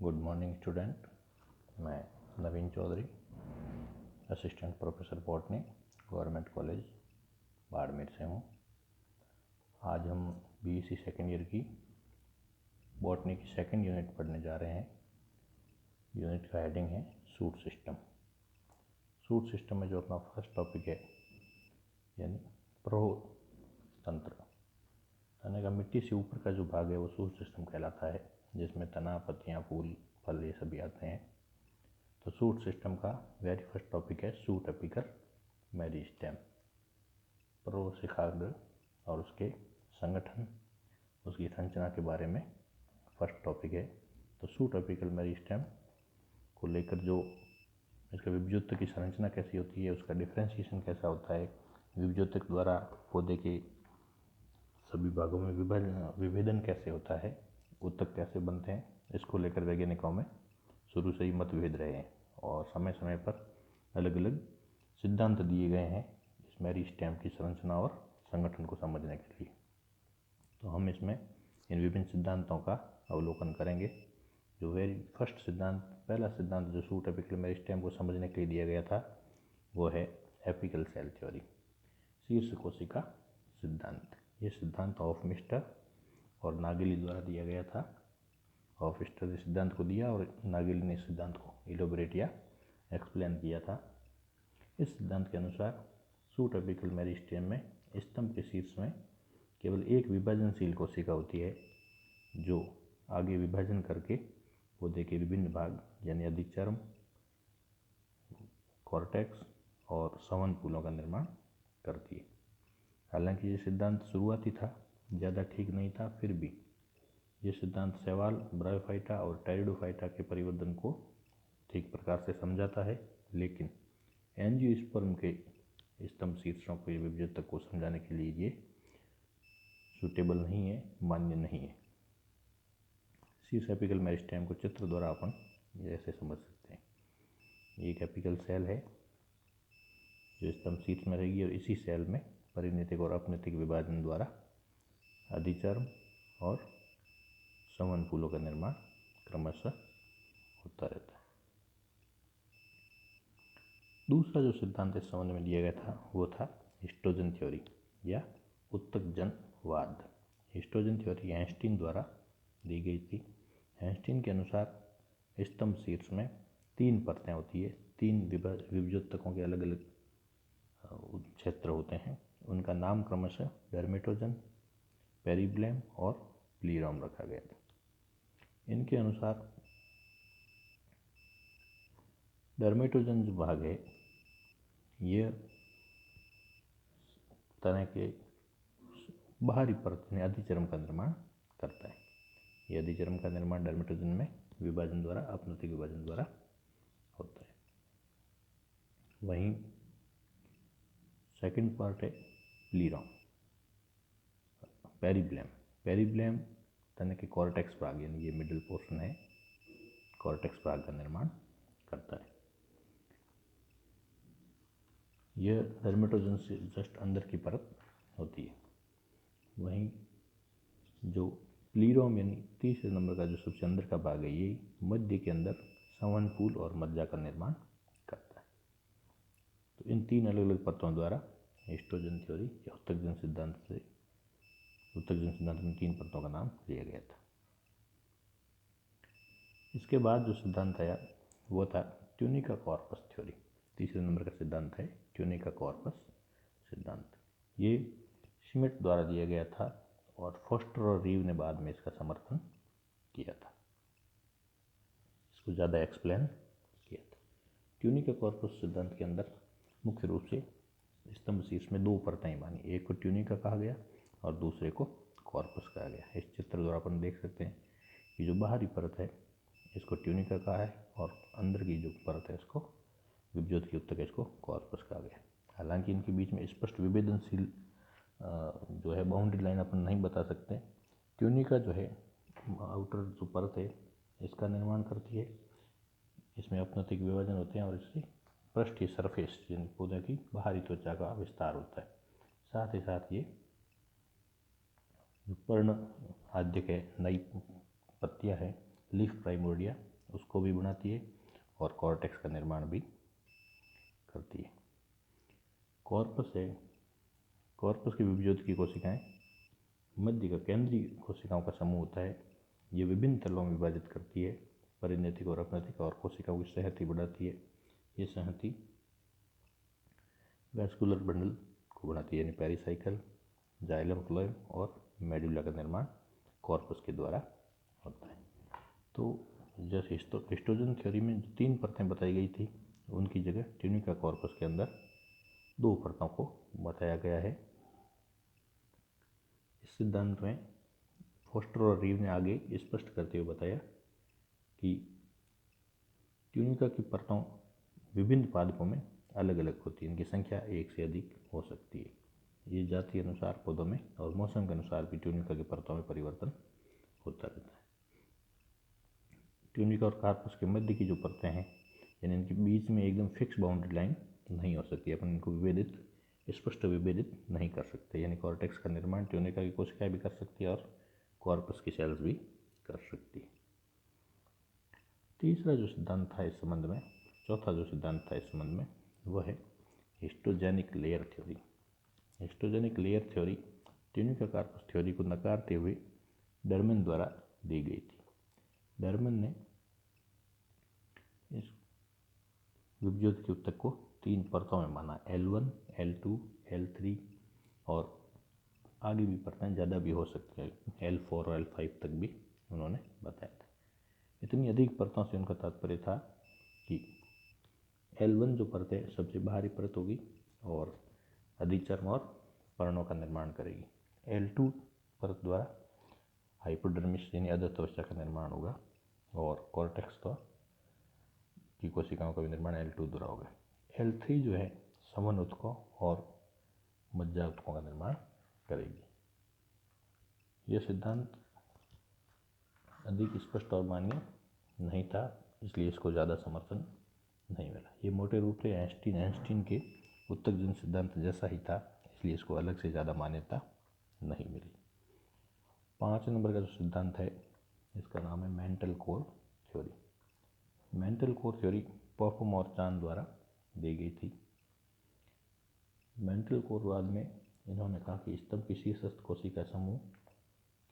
Good morning student. मैं Naveen Chaudhary, assistant professor botany, government college Barmer से हूँ। आज हम बीएससी सेकेंड ईयर की बॉटनी की सेकेंड यूनिट पढ़ने जा रहे हैं। यूनिट का हेडिंग है सूट सिस्टम। सूट सिस्टम में जो अपना फर्स्ट टॉपिक है यानी प्रहोतंत्र, यानी कि मिट्टी से ऊपर का जो भाग है वो सूट सिस्टम कहलाता है, जिसमें तना, पत्तियाँ, फूल, फल ये सभी आते हैं। तो सूट सिस्टम का वेरी फर्स्ट टॉपिक है सूट एपिकल मेरिस्टेम। प्रशिखाग्र और उसके संगठन, उसकी संरचना के बारे में फर्स्ट टॉपिक है। तो सूट एपिकल मेरिस्टेम को लेकर जो इसका विभज्योतक की संरचना कैसी होती है, उसका डिफ्रेंशिएशन कैसा होता है, विभज्योतक द्वारा पौधे के सभी भागों में विभेदन कैसे होता है, उत्तक कैसे बनते हैं, इसको लेकर वैज्ञानिकों में शुरू से ही मतभेद रहे हैं और समय समय पर अलग अलग सिद्धांत दिए गए हैं इस मेरिस्टेम की संरचना और संगठन को समझने के लिए। तो हम इसमें इन विभिन्न सिद्धांतों का अवलोकन करेंगे। जो वेरी फर्स्ट सिद्धांत, पहला सिद्धांत जो सूट एपिकल मेरिस्टेम को समझने के लिए दिया गया था वो है एपिकल सेल थ्योरी, शीर्ष कोशिका सिद्धांत। ये सिद्धांत हॉफमिस्टर और नागिली द्वारा दिया गया था। हॉफमिस्टर ने सिद्धांत को दिया और नागिली ने सिद्धांत को इलोबरेट या एक्सप्लेन किया था। इस सिद्धांत के अनुसार सूट एपिकल मेरिस्टेम में स्तंभ के शीर्ष में केवल एक विभाजनशील कोशिका होती है जो आगे विभाजन करके पौधे के विभिन्न भाग यानी अधिचर्म, कॉर्टेक्स और संवहन फूलों का निर्माण करती है। हालांकि ये सिद्धांत शुरुआती था, ज़्यादा ठीक नहीं था, फिर भी ये सिद्धांत शैवाल, ब्रायोफाइटा और टेरिडोफाइटा के परिवर्तन को ठीक प्रकार से समझाता है, लेकिन एंजियोस्पर्म के स्तंभ शीर्षों के विभज्योतक को समझाने के लिए ये सूटेबल नहीं है, मान्य नहीं है। शीर्ष एपिकल मेरिस्टेम को चित्र द्वारा अपन ऐसे समझ सकते हैं। एक एपिकल सेल है जो स्तंभ शीर्ष में रहेगी और इसी सेल में परिणतिक और अपनतिक विभाजन द्वारा अधिचर्म और संवहन फूलों का निर्माण क्रमशः होता रहता है। दूसरा जो सिद्धांत इस संबंध में दिया गया था वो था हिस्टोजन थ्योरी या उत्तकजनवाद। हिस्टोजन थ्योरी एंस्टीन द्वारा दी गई थी। एंस्टीन के अनुसार स्तंभ शीर्ष में 3 परतें होती है, 3 विभज्योतकों के अलग अलग क्षेत्र होते हैं। उनका नाम क्रमशः डर्मेटोजन, पेरिब्लेम और प्लीरोम रखा गया था। इनके अनुसार डर्मेटोजन जो भाग है ये तना के बाहरी परत यानी अधिचर्म का निर्माण करता है। ये अधिचर्म का निर्माण डर्मेटोजन में विभाजन द्वारा, अपनतिक विभाजन द्वारा होता है। वहीं सेकंड पार्ट है प्लीरोम, पेरिब्लेम। पेरिब्लेम तना के कॉर्टेक्स भाग यानी ये मिडिल पोर्शन है, कॉर्टेक्स भाग का निर्माण करता है। यह डर्मेटोजन से जस्ट अंदर की परत होती है। वहीं जो प्लीरोम यानी तीसरे नंबर का जो सबसे अंदर का भाग है ये मध्य के अंदर संवहन फूल और मज्जा का निर्माण करता है। तो इन 3 अलग अलग परतों द्वारा हिस्टोजन थ्योरी या उत्तकजन सिद्धांत में 3 परतों का नाम लिया गया था। इसके बाद जो सिद्धांत आया वो था ट्यूनिका कॉर्पस थ्योरी। तीसरे नंबर का सिद्धांत है ट्यूनिका कॉर्पस सिद्धांत। ये श्मिट द्वारा दिया गया था और फोस्टर और रीव ने बाद में इसका समर्थन किया था, इसको ज़्यादा एक्सप्लेन किया था। ट्यूनिका कॉर्पस सिद्धांत के अंदर मुख्य रूप से स्तंभ शीर्ष में 2 परतें मानी, एक को ट्यूनिका कहा गया और दूसरे को कॉर्पस कहा गया। इस चित्र द्वारा अपन देख सकते हैं कि जो बाहरी परत है इसको ट्यूनिका कहा है और अंदर की जो परत है इसको विभज्योतकी उत्तक है, इसको कॉर्पस कहा गया। हालांकि इनके बीच में स्पष्ट विभेदनशील जो है बाउंड्री लाइन अपन नहीं बता सकते। ट्यूनिका जो है आउटर जो परत है इसका निर्माण करती है, इसमें अपनतिक विभाजन होते हैं और इससे पृष्ठीय सरफेस यानी पौधे की बाहरी त्वचा का विस्तार होता है। साथ ही साथ ये पर्ण आद्य के नई पत्तियाँ है लीफ प्राइमोर्डिया उसको भी बनाती है और कॉर्टेक्स का निर्माण भी करती है। कॉर्पस है, कॉर्पस की विभज्योत की कोशिकाएं मध्य का केंद्रीय कोशिकाओं का समूह होता है। ये विभिन्न तलों में विभाजित करती है, परिणतिक और अपनतिक, और कोशिकाओं की संहति बढ़ाती है। ये संहति वैस्कुलर बंडल को बढ़ाती है, यानी पेरिसाइकल, जाइलम, फ्लोएम और मेडुला का निर्माण कॉर्पस के द्वारा होता है। तो जैसे हिस्टोजन थ्योरी में जो 3 परतें बताई गई थी, उनकी जगह ट्यूनिका कॉर्पस के अंदर 2 परतों को बताया गया है। इस सिद्धांत में फोस्टर और रीव ने आगे स्पष्ट करते हुए बताया कि ट्यूनिका की परतों विभिन्न पादपों में अलग अलग होती है, इनकी संख्या 1 से अधिक हो सकती है। ये जाति के अनुसार पौधों में और मौसम के अनुसार भी ट्यूनिका की परतों में परिवर्तन होता रहता है। ट्यूनिका और कार्पस के मध्य की जो परतें हैं, यानी इनके बीच में एकदम फिक्स बाउंड्री लाइन नहीं हो सकती, अपन इनको स्पष्ट विभेदित नहीं कर सकते। यानी कॉर्टेक्स का निर्माण ट्यूनिका की कोशिकाएं भी कर सकती है और कॉर्पस की सेल्स भी कर सकती है। तीसरा जो सिद्धांत था इस संबंध में, चौथा जो सिद्धांत था इस संबंध में, वह है histogenic layer theory. Histogenic layer theory tunica corpus theory को नकारते हुए डर्मन द्वारा दी गई थी। डर्मन ने इस विभज्योत के ऊतक को 3 परतों में माना, L1, L2, L3, और आगे भी परतें ज़्यादा भी हो सकती है, L4 और L5 तक भी उन्होंने बताया था। इतनी अधिक परतों से उनका तात्पर्य था कि L1 जो परत है सबसे बाहरी परत होगी और अधिचर्म और पर्णों का निर्माण करेगी। L2 परत द्वारा हाइपोडर्मिस यानी अधः त्वचा का निर्माण होगा और कॉर्टेक्स की कोशिकाओं का भी निर्माण L2 द्वारा होगा। L3 जो है समन ऊतकों और मज्जा ऊतकों का निर्माण करेगी। यह सिद्धांत अधिक स्पष्ट और मान्य नहीं था, इसलिए इसको ज़्यादा समर्थन नहीं मिला। ये मोटे रूप से आइंस्टीन के ऊतक जन सिद्धांत जैसा ही था, इसलिए इसको अलग से ज़्यादा मान्यता नहीं मिली। 5 नंबर का जो सिद्धांत है इसका नाम है mantle core theory. Mantle core theory Popham और चांद द्वारा दी गई थी। मेंटल कोरवाद में इन्होंने कहा कि स्तंभ की शीर्षस्थ कोशिका समूह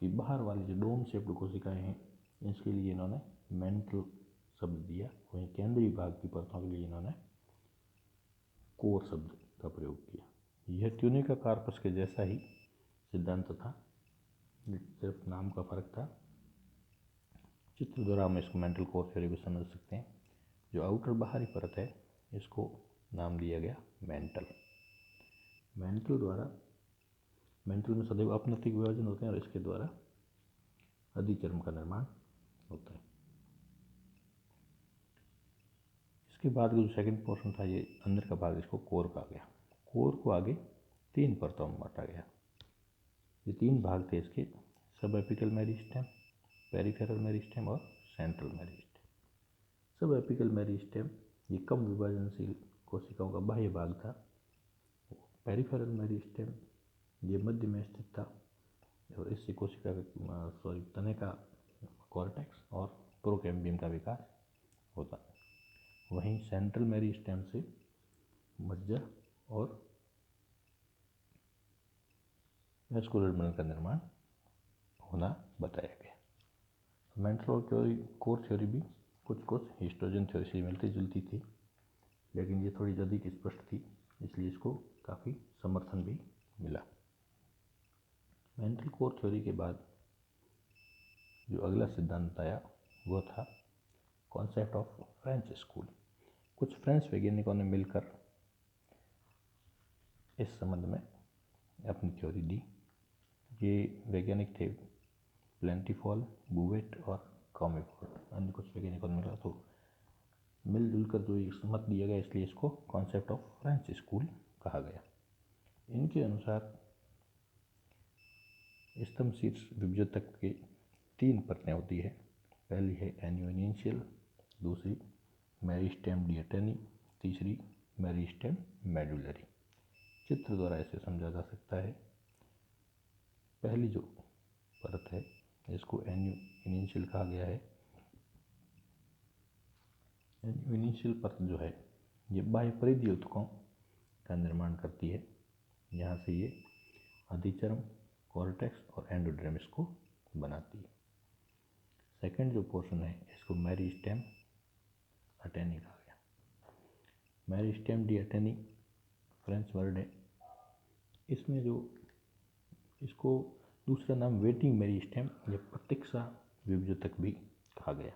की बाहर वाली जो डोम शेप्ड कोशिकाएं हैं, इसके लिए इन्होंने मेंटल शब्द दिया। वहीं केंद्रीय भाग की परतों के लिए इन्होंने कोर शब्द का प्रयोग किया। यह ट्यूनिका कार्पस के जैसा ही सिद्धांत था, सिर्फ नाम का फर्क था। चित्र द्वारा हम इसको मेंटल कोर थ्योरी को समझ सकते हैं। जो आउटर बाहरी परत है इसको नाम दिया गया मेंटल। मेंटल में सदैव अपनतिक विभाजन होते हैं और इसके द्वारा अधिचर्म का निर्माण होता है। इसके बाद जो सेकंड पोर्शन था, ये अंदर का भाग, इसको कोर कहा गया। कोर को आगे 3 परतों में बांटा गया। ये 3 भाग थे इसके, सब एपिकल मेरिस्टेम, पेरिफेरल मेरिस्टेम और सेंट्रल मेरिस्टेम। सब एपिकल मेरिस्टेम ये कम विभाजनशील कोशिकाओं का बाह्य भाग था। पेरिफेरल मेरिस्टेम ये मध्य में स्थित था और इससे कोशिका का तने का कॉर्टेक्स और प्रोकैम्बियम का विकास होता है। वहीं सेंट्रल मेरिस्टेम से मज्जा और वैस्कुलर बंडल का निर्माण होना बताया गया। मेंटल कोर थ्योरी भी कुछ हिस्टोजन थ्योरी से मिलती जुलती थी, लेकिन ये थोड़ी अधिक स्पष्ट थी, इसलिए इसको काफ़ी समर्थन भी मिला। मेंटल कोर थ्योरी के बाद जो अगला सिद्धांत आया वो था कॉन्सेप्ट ऑफ फ्रेंच स्कूल। कुछ फ्रेंच वैज्ञानिकों ने मिलकर इस संबंध में अपनी थ्योरी दी। ये वैज्ञानिक थे प्लेंटीफॉल, बूवेट और कॉमेफोर्ड। अन्य कुछ वैज्ञानिकों ने मिला तो मिलजुल कर जो एक मत दिया गया, इसलिए इसको कॉन्सेप्ट ऑफ फ्रेंच स्कूल कहा गया। इनके अनुसार स्तंभ शीर्ष विभज्योतक के 3 परतें होती है। पहली है एन्यूइनिशियल, दूसरी मेरिस्टेम डिएटनी, तीसरी मेरिस्टेम मेडुलरी। चित्र द्वारा इसे समझा जा सकता है। पहली जो परत है इसको एन्यूइनिशियल कहा गया है। इनिशियल परत जो है ये बाह्य परिधीय ऊतकों का निर्माण करती है। यहाँ से ये अधिचर्म, कॉर्टेक्स और एंडोडर्मिस को बनाती है। सेकंड जो पोर्शन है इसको मेरिस्टेम अटेनी कहा गया। मेरिस्टेम डी अटेनी फ्रेंच वर्ड है। इसमें जो इसको दूसरा नाम वेटिंग मेरिस्टेम या प्रतीक्षा विभ्युतक भी कहा गया।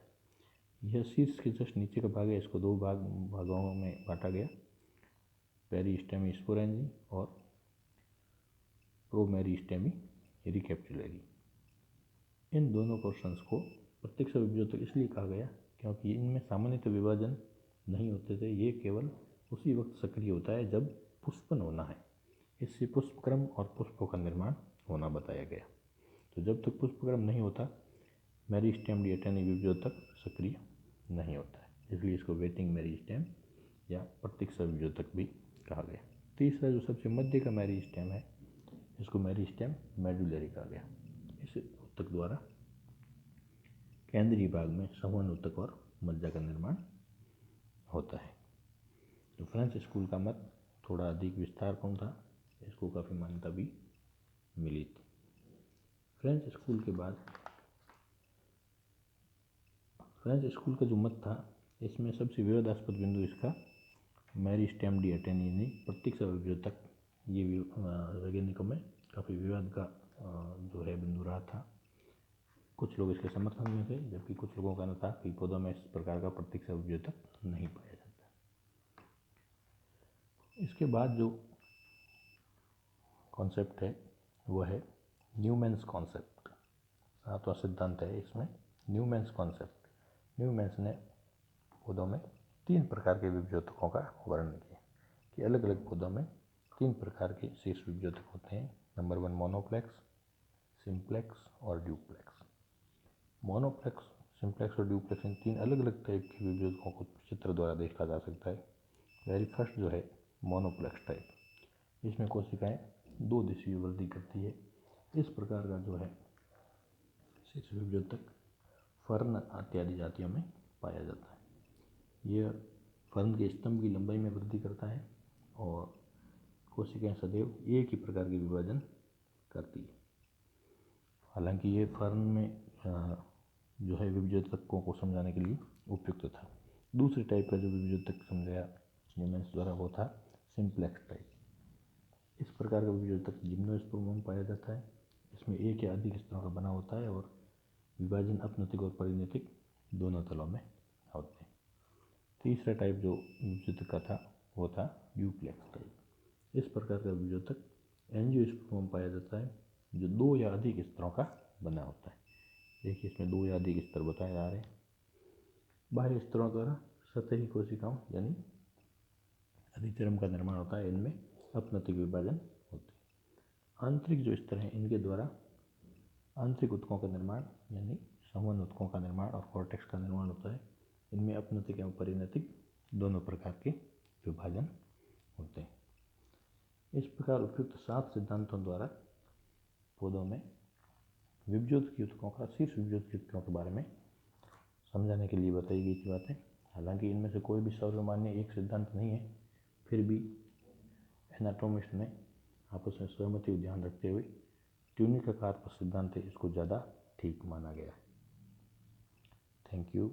यह शीर्ष के जस्ट नीचे का भाग है। इसको दो भागों में बांटा गया, पेरिस्टेमी स्पोरेंजी और प्रोमेरिस्टेमी रिकेप्चुलरी। इन दोनों पोर्शंस को प्रत्यक्ष विभ्युतक इसलिए कहा गया क्योंकि इनमें सामान्यतः विभाजन नहीं होते थे। ये केवल उसी वक्त सक्रिय होता है जब पुष्पन होना है। इससे पुष्पक्रम और पुष्पों का निर्माण होना बताया गया। तो जब तक पुष्पक्रम नहीं होता मेरिस्टेम डी अटेनी विभ्युतक सक्रिय नहीं होता है, इसलिए इसको वेटिंग मेरिस्टेम या प्रत्यक्ष विभ्युतक भी कहा गया। तीसरा जो सबसे मध्य का मेरिस्टेम है इसको मेरिस्टेम मेडुलरी कहा गया। इस ऊतक द्वारा केंद्रीय भाग में संवहन ऊतक और मज्जा का निर्माण होता है। तो फ्रेंच स्कूल का मत थोड़ा अधिक विस्तारपूर्ण था, इसको काफ़ी मान्यता भी मिली थी। फ्रेंच स्कूल के बाद फ्रेंच स्कूल का जो मत था इसमें सबसे विवादास्पद बिंदु इसका मेरिस्टेम डी अटेनी ने प्रत्यक्ष विभ्युतक, ये वैज्ञानिकों में काफ़ी विवाद का जो है बिंदु रहा था। कुछ लोग इसके समर्थन में थे जबकि कुछ लोगों का कहना था कि पौधों में इस प्रकार का प्रत्यक्ष विभ्युतक नहीं पाया जाता। इसके बाद जो कॉन्सेप्ट है वो है न्यूमैन्स कॉन्सेप्ट, सातवां सिद्धांत है इसमें न्यूमैन्स कॉन्सेप्ट। न्यूमैन्स ने पौधों में 3 प्रकार के विभ्युतकों का वर्णन किया कि अलग अलग पौधों में 3 प्रकार के शीर्ष विभ्युतक होते हैं। नंबर 1 मोनोप्लेक्स, सिंप्लेक्स और ड्यूप्लेक्स। मोनोप्लेक्स, सिंप्लेक्स और ड्यूप्लेक्स इन 3 अलग अलग टाइप के विभ्युतकों को चित्र द्वारा देखा जा सकता है। वेरी फर्स्ट जो है मोनोप्लेक्स टाइप, इसमें कोशिकाएं 2 दिशीय वृद्धि करती है। इस प्रकार का जो है शीर्ष विभ्युतक फर्न इत्यादि जातियों में पाया जाता है। यह फर्न के स्तंभ की लंबाई में वृद्धि करता है और कोशिकाएं सदैव एक ही प्रकार के विभाजन करती है। हालांकि ये फर्न में जो है विभ्युतकों को समझाने के लिए उपयुक्त था। दूसरे टाइप का जो विभ्युतक समझाया न्यूमैन्स द्वारा वो था सिंप्लेक्स टाइप। इस प्रकार का विभ्युतक जिम्नोस्पर्म में पाया जाता है। इसमें एक या अधिक स्तरों का बना होता है और विभाजन अपनतिक और परिणतिक दोनों तलों में होते हैं। तीसरा टाइप जो विभ्युतक का था वो था ड्यूप्लेक्स टाइप। इस प्रकार का विभ्युतक एंजियोस्पर्म में पाया जाता है जो 2 या अधिक स्तरों का बना होता है। देखिए इसमें 2 या अधिक स्तर बताए जा रहे हैं। बाह्य स्तरों द्वारा सतही कोशिकाओं यानी अधिचर्म का निर्माण होता है। इनमें अपनतिक विभाजन होते हैं। आंतरिक जो स्तर हैं इनके द्वारा आंतरिक ऊतकों का निर्माण यानी संवहन ऊतकों का निर्माण और कॉर्टेक्स का निर्माण होता है। इनमें अपनतिक एवं परिणतिक दोनों प्रकार के विभाजन होते हैं। इस प्रकार उपयुक्त 7 सिद्धांतों द्वारा पौधों में विभ्युतकी ऊतकों का शीर्ष विभ्युतकी ऊतकों के बारे में समझाने के लिए बताई गई थी बातें। हालांकि इनमें से कोई भी सर्वमान्य एक सिद्धांत नहीं है, फिर भी एनाटोमिस्ट ने आपस में सहमति ध्यान रखते हुए ट्यूनिक आकार पर सिद्धांत है इसको ज़्यादा ठीक माना गया है। Thank you.